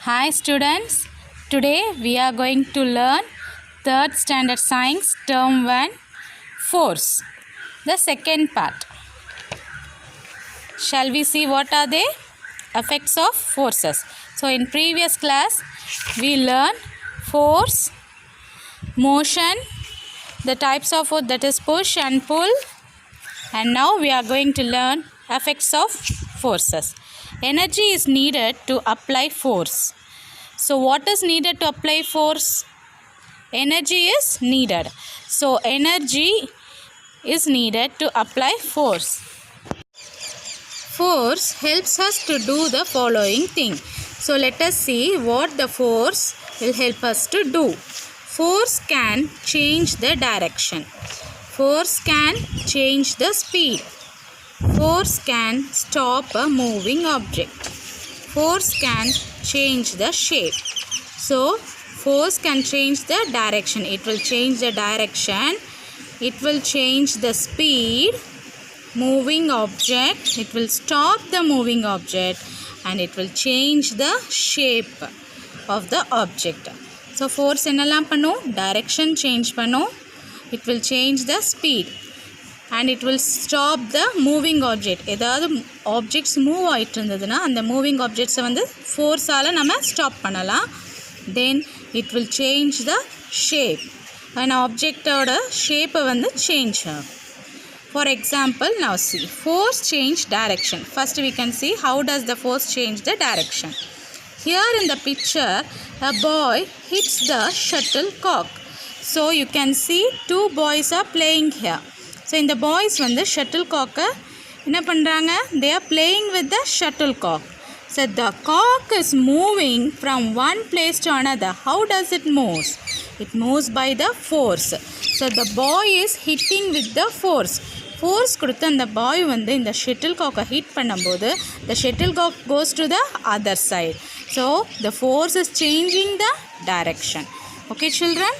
Hi students, today we are going to learn 3rd standard science term 1 force, the second part. Shall we see what are the effects of forces? So in previous class we learned force, motion, the types of force, that is push and pull, and now we are going to learn effects of forces. Energy is needed to apply force. So what is needed to apply force? Energy is needed. So energy is needed to apply force. Force helps us to do the following thing. So let us see what the force will help us to do. Force can change the direction. Force can change the speed. Force can stop a moving object. Force can change the shape. So force can change the direction. It will change the direction. It will change the speed, moving object. It will stop the moving object, and it will change the shape of the object. So force என்னெல்லாம் பண்ணும்? Direction change பண்ணும். It will change the speed. And it will stop the moving object. ஏதாவது objects move ஆகிட்டு இருந்ததுன்னா அந்த moving ஆப்ஜெக்ட்ஸை வந்து ஃபோர்ஸால் நம்ம stop பண்ணலாம். Then it will change the shape. அந்த ஆப்ஜெக்டோட ஷேப்பை வந்து சேஞ்ச் ஆகும். For example, now see, force change direction. First we can see how does the force change the direction. Here in the picture, a boy hits the shuttlecock. So you can see two boys are playing here. So இந்த boys வந்து shuttlecock என்ன பண்ணுறாங்க? They are playing with the shuttlecock. So the cock is moving from one place to another. How does it move? It moves by the force. So the boy is hitting with the force. Force கொடுத்து அந்த பாய் வந்து இந்த ஷட்டில்காக்கை hit பண்ணும்போது the shuttlecock goes to the other side. So the force is changing the direction. Okay children?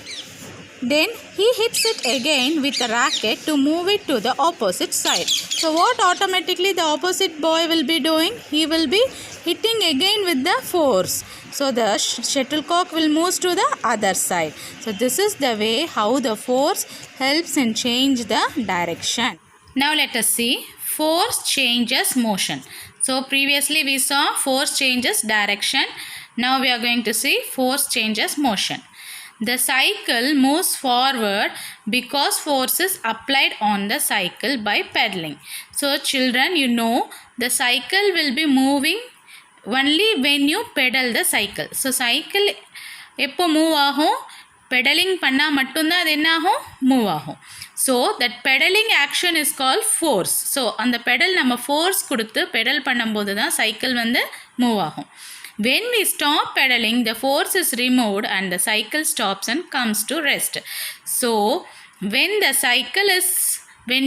Then he hits it again with a racket to move it to the opposite side. So what automatically the opposite boy will be doing? He will be hitting again with the force. So the shuttlecock will move to the other side. So this is the way how the force helps in change the direction. Now let us see force changes motion. So previously we saw force changes direction. Now we are going to see force changes motion. The cycle moves forward because force is applied on the cycle by pedaling. So children, you know the cycle will be moving only when you pedal the cycle. So cycle எப்போ move ஆகும்? Pedalling பண்ணால் மட்டும்தான் அது என்ன ஆகும்? Move ஆகும். So that pedalling action is call force. So அந்த pedal நம்ம ஃபோர்ஸ் கொடுத்து பெடல் பண்ணும்போது தான் சைக்கிள் வந்து மூவ் ஆகும். When we stop pedaling, the force is removed and the cycle stops and comes to rest. So when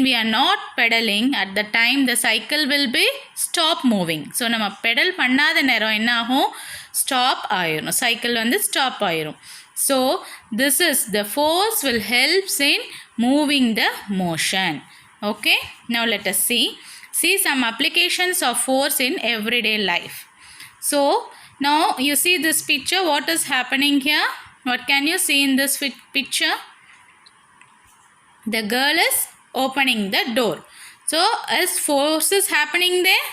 we are not pedaling, at the time the cycle will be stop moving. So நம்ம pedal பண்ணாத நேரம் என்ன ஆகும்? Stop ஆயிரும். Cycle வந்து stop ஆயிரும். So this is the force will helps in moving the motion. Okay, now let us see some applications of force in everyday life. So now you see this picture, what is happening here? What can you see in this picture? The girl is opening the door. So is force is happening there?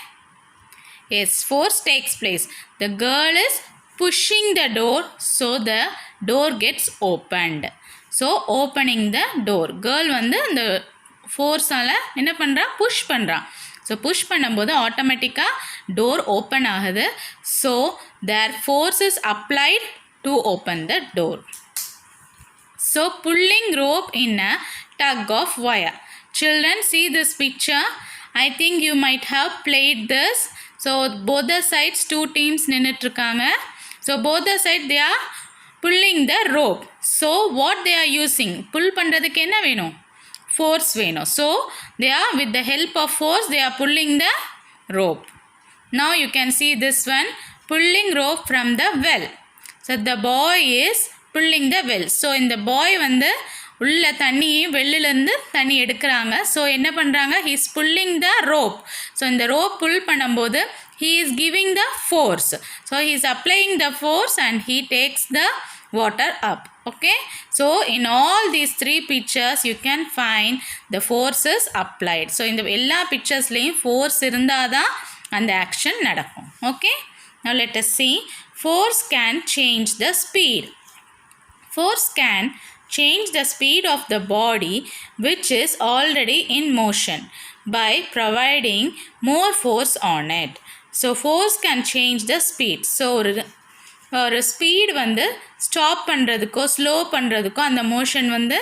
Yes, force takes place. The girl is pushing the door, so the door gets opened. So opening the door. Girl வந்து அந்த ஃபோர்ஸால் என்ன பண்ணுறா? Push பண்ணுறா. So push பண்ணும்போது ஆட்டோமேட்டிக்காக door open ஆகுது. So there force is applied to open the door. So pulling rope in a tug of wire. Children, see this picture. I think you might have played this. So both the sides two teams நின்றுட்டுருக்காங்க. So both the sides they are pulling the rope. So what they are using? புல் பண்ணுறதுக்கு என்ன வேணும்? Force வேணும். So they are with the help of force they are pulling the rope. Now you can see this one, pulling rope from the well. So the boy is pulling the well. So இந்த boy வந்து உள்ள தண்ணி வெளியிலேருந்து தண்ணி எடுக்கிறாங்க. So என்ன பண்ணுறாங்க? He's pulling the rope. So இந்த ரோப் புல் பண்ணும்போது he is giving the force. So he is applying the force and he takes the water up. Okay, so in all these three pictures you can find the forces applied. So in the ella pictures laying force irundada and the action nadakum. Okay, now let us see. Force can change the speed. Force can change the speed of the body which is already in motion by providing more force on it. So force can change the speed. So ஒரு speed வந்து stop பண்ணுறதுக்கோ slow பண்ணுறதுக்கோ அந்த motion வந்து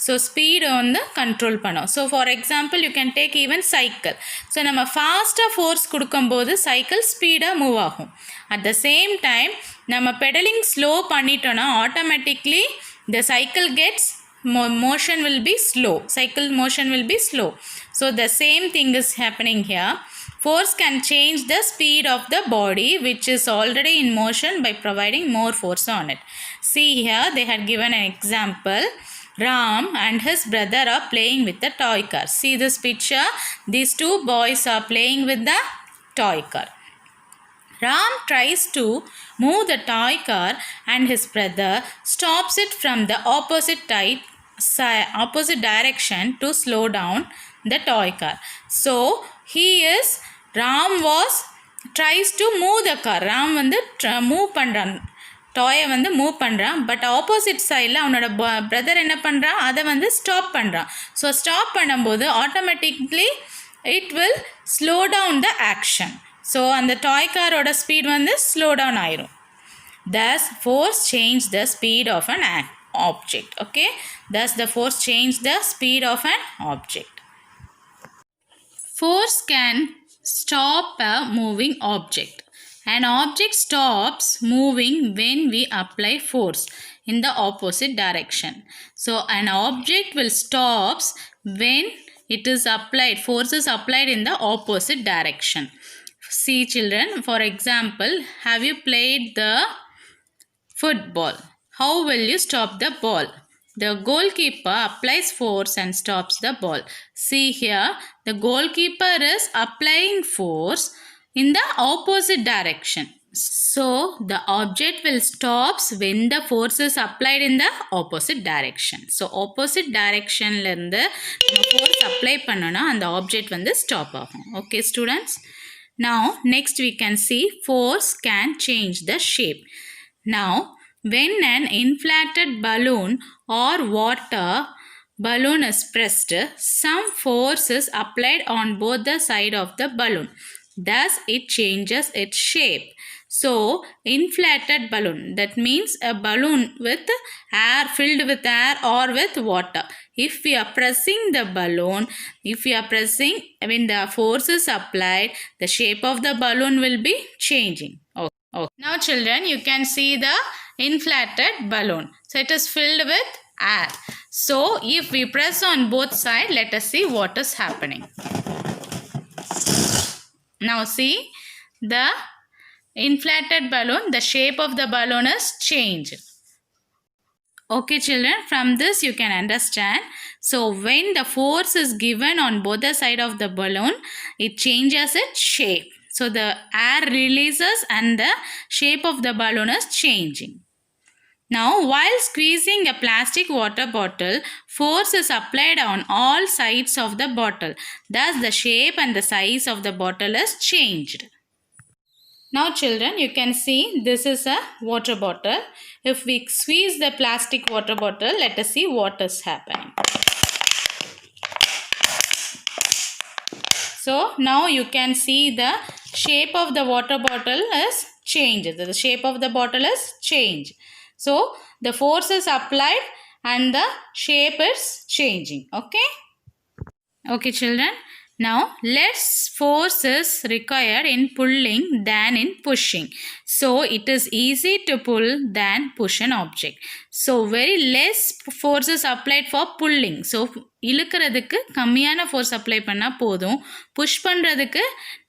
so ஸ்பீடை வந்து control பண்ணும். So for example you can take even cycle. So நம்ம ஃபாஸ்ட்டாக ஃபோர்ஸ் கொடுக்கும்போது சைக்கிள் ஸ்பீடாக மூவ் ஆகும். அட் த சேம் டைம் நம்ம பெடலிங் ஸ்லோ பண்ணிட்டோன்னா automatically the cycle gets motion will be slow. Cycle motion will be slow. So the same thing is happening here. Force can change the speed of the body which is already in motion by providing more force on it. See here they had given an example. Ram and his brother are playing with the toy car. See this picture. These two boys are playing with the toy car. Ram tries to move the toy car and his brother stops it from the opposite direction to slow down the toy car. So Ram tries to move the car. Ram வந்து move பண்ணுறான், டாயை வந்து move பண்ணுறான். But opposite சைடில் அவனோட brother என்ன பண்ணுறான், அதை வந்து ஸ்டாப் பண்ணுறான். ஸோ ஸ்டாப் பண்ணும்போது automatically it will slow down the action. So அந்த டாய் காரோட ஸ்பீட் வந்து ஸ்லோ டவுன் ஆயிரும். Thus force change the speed of an object. Okay, thus the force change the speed of an object. Force can stop a moving object. An object stops moving when we apply force in the opposite direction. So an object will stop when it is applied, force is applied in the opposite direction. See children, for example, have you played the football? How will you stop the ball? The goalkeeper applies force and stops the ball. See here, the goalkeeper is applying force in the opposite direction. So the object will stop when the force is applied in the opposite direction. So opposite direction la irundhu force apply pannona and the object வந்து stop ஆகும். Okay students, now next we can see force can change the shape. Now when an inflated balloon or water balloon is pressed, some force is applied on both the side of the balloon. Thus it changes its shape. So inflated balloon, that means a balloon with air, filled with air or with water. If we are pressing the balloon, when the force is applied, the shape of the balloon will be changing. Okay. Now children, you can see the inflated balloon. So it is filled with air. So if we press on both sides, let us see what is happening. Now see the inflated balloon, the shape of the balloon is changed. Okay children, from this you can understand. So when the force is given on both the side of the balloon, it changes its shape. So the air releases and the shape of the balloon is changing. Now while squeezing a plastic water bottle, force is applied on all sides of the bottle. Thus the shape and the size of the bottle is changed. Now children, you can see this is a water bottle. If we squeeze the plastic water bottle, let us see what is happening. So now you can see the shape of the water bottle is changed. The shape of the bottle is changed. So the force is applied and the shape is changing. Okay. Okay children. Now less force is required in pulling than in pushing. So it is easy to pull than push an object. So very less force is applied for pulling. So இழுக்கிறதுக்கு கம்மியான force apply பண்ணால் போதும். Push பண்ணுறதுக்கு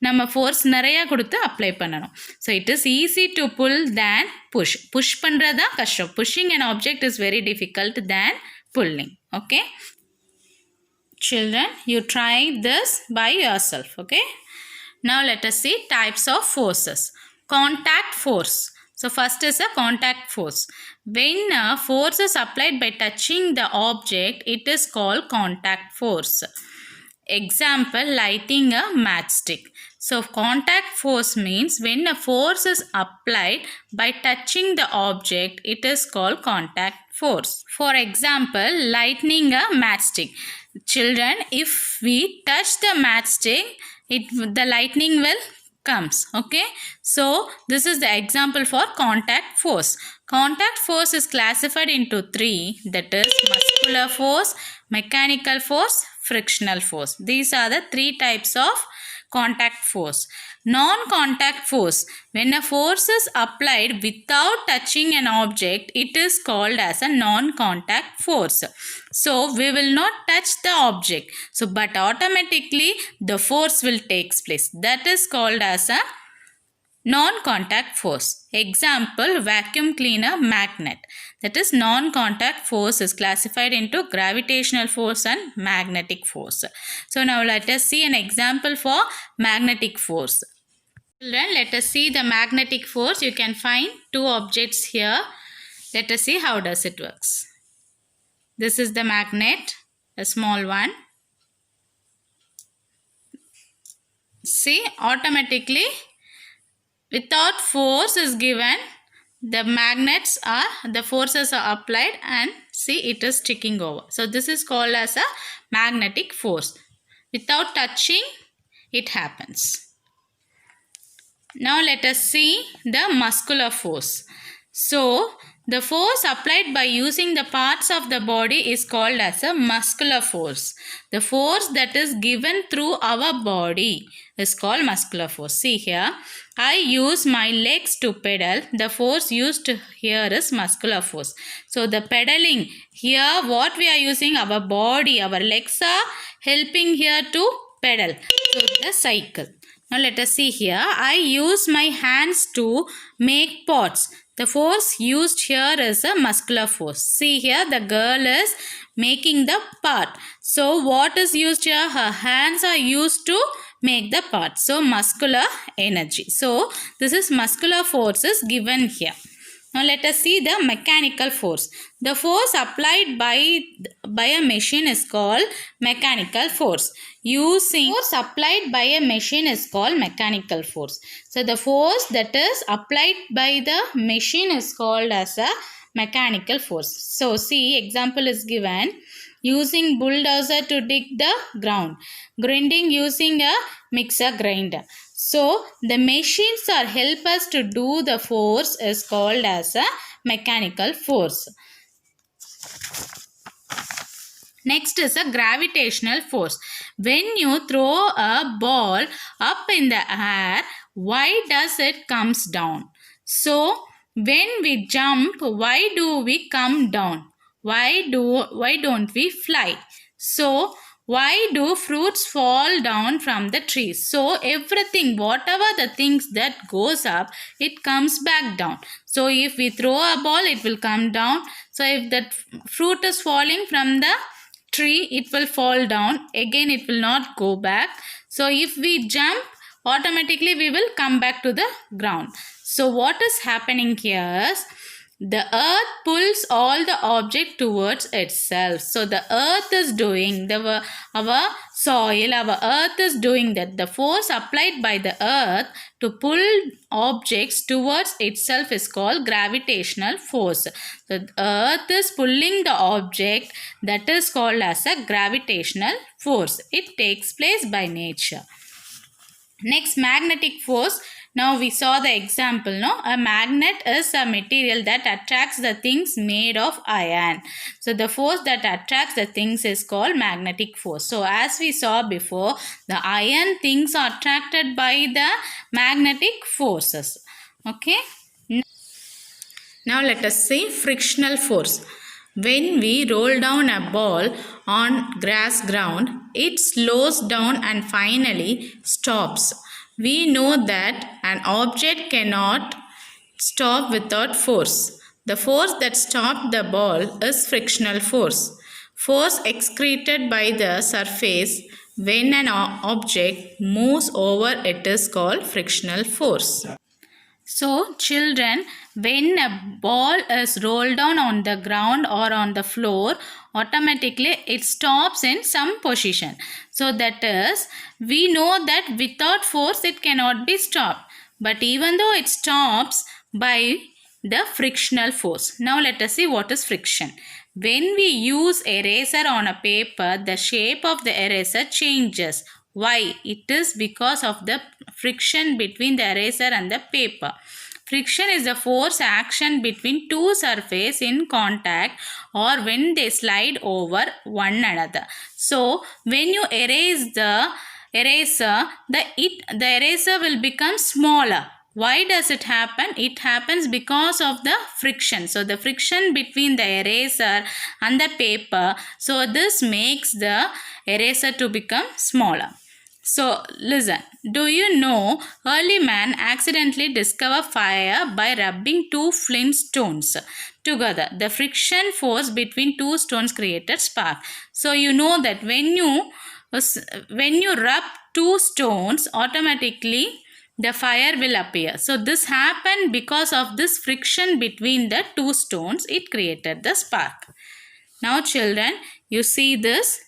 நம்ம force நிறையா கொடுத்து apply பண்ணணும். So it is easy to pull than push. Push பண்ணுறது தான் கஷ்டம். Pushing an object is very difficult than pulling. Okay children, you try this by yourself. Okay, Now let us see types of forces. Contact force. So first is a contact force. When a force is applied by touching the object, it is called contact force. Example, lighting a matchstick. So contact force means when a force is applied by touching the object, it is called contact force. For example, lighting a matchstick. Children, if we touch the matchstick, the lightning will comes. Okay, so this is the example for contact force. Contact force is classified into three, that is muscular force, mechanical force, frictional force. These are the three types of contact force. Non-contact force. When a force is applied without touching an object, it is called as a non-contact force. So we will not touch the object. So but automatically the force will take place. That is called as a non-contact force. Example, vacuum cleaner magnet. That is non-contact force is classified into gravitational force and magnetic force. So now let us see an example for magnetic force. Children, let us see the magnetic force. You can find two objects here. Let us see how does it works. This is the magnet, a small one. See, automatically without force is given, the forces are applied and see it is sticking over. So this is called as a magnetic force. Without touching, it happens. Now let us see the muscular force. So the force applied by using the parts of the body is called as a muscular force. The force that is given through our body is called muscular force. See here, I use my legs to pedal. The force used here is muscular force. So the pedaling, here what we are using, our body, our legs are helping here to pedal. So the cycle. Now let us see here, I use my hands to make pots. The force used here is a muscular force. See here, the girl is making the pot. So what is used here? Her hands are used to make the pot. So muscular energy. So this is muscular force is given here. Now let us see the mechanical force. The force applied by a machine is called mechanical force. Force applied by a machine is called mechanical force. So the force that is applied by the machine is called as a mechanical force. So see, example is given. Using bulldozer to dig the ground. Grinding using a mixer grinder. So the machines are help us to do the force is called as a mechanical force. Next is a gravitational force. When you throw a ball up in the air, why does it comes down? So when we jump, why do we come down? Why don't we fly? So why do fruits fall down from the trees? So everything, whatever the things that goes up, it comes back down. So if we throw a ball, it will come down. So if that fruit is falling from the tree, it will fall down. Again, it will not go back. So if we jump, automatically we will come back to the ground. So what is happening here is, the earth pulls all the object towards itself. So the earth is doing, our soil, our earth is doing that. The force applied by the earth to pull objects towards itself is called gravitational force. The earth is pulling the object, that is called as a gravitational force. It takes place by nature. Next, magnetic force. Now we saw the example, no? A magnet is a material that attracts the things made of iron. So the force that attracts the things is called magnetic force. So as we saw before, the iron things are attracted by the magnetic forces. Okay. Now let us see frictional force. When we roll down a ball on grass ground, it slows down and finally stops. We know that an object cannot stop without force. The force that stopped the ball is frictional force. Force excreted by the surface When an object moves over it is called frictional force. So children, when a ball is rolled down on the ground or on the floor, automatically it stops in some position. So that is, we know that without force it cannot be stopped. But even though it stops by the frictional force. Now let us see what is friction. When we use eraser on a paper, the shape of the eraser changes. Why? It is because of the friction between the eraser and the paper. Friction is the force action between two surfaces in contact or when they slide over one another. So, when you erase the eraser, the eraser will become smaller. Why does it happen? It happens because of the friction. So, the friction between the eraser and the paper. So, this makes the eraser to become smaller. So, listen. Do you know early man accidentally discovered fire by rubbing two flint stones together? The friction force between two stones created spark. So, you know that when you rub two stones, automatically the fire will appear. So this happened because of this friction between the two stones. It created the spark. Now children, you see this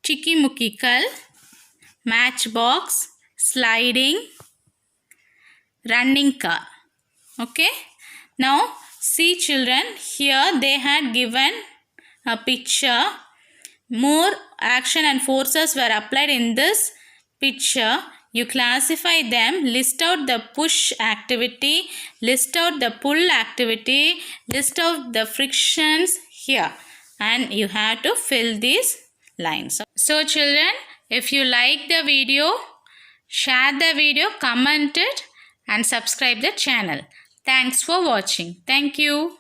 chicky-mucky-kal, matchbox, sliding, running car. Okay. Now see children, here they had given a picture. More action and forces were applied in this picture. You classify them, list out the push activity, list out the pull activity, list out the frictions here, and you have to fill these lines. So children, if you like the video, share the video, comment it and subscribe the channel. Thanks for watching. Thank you.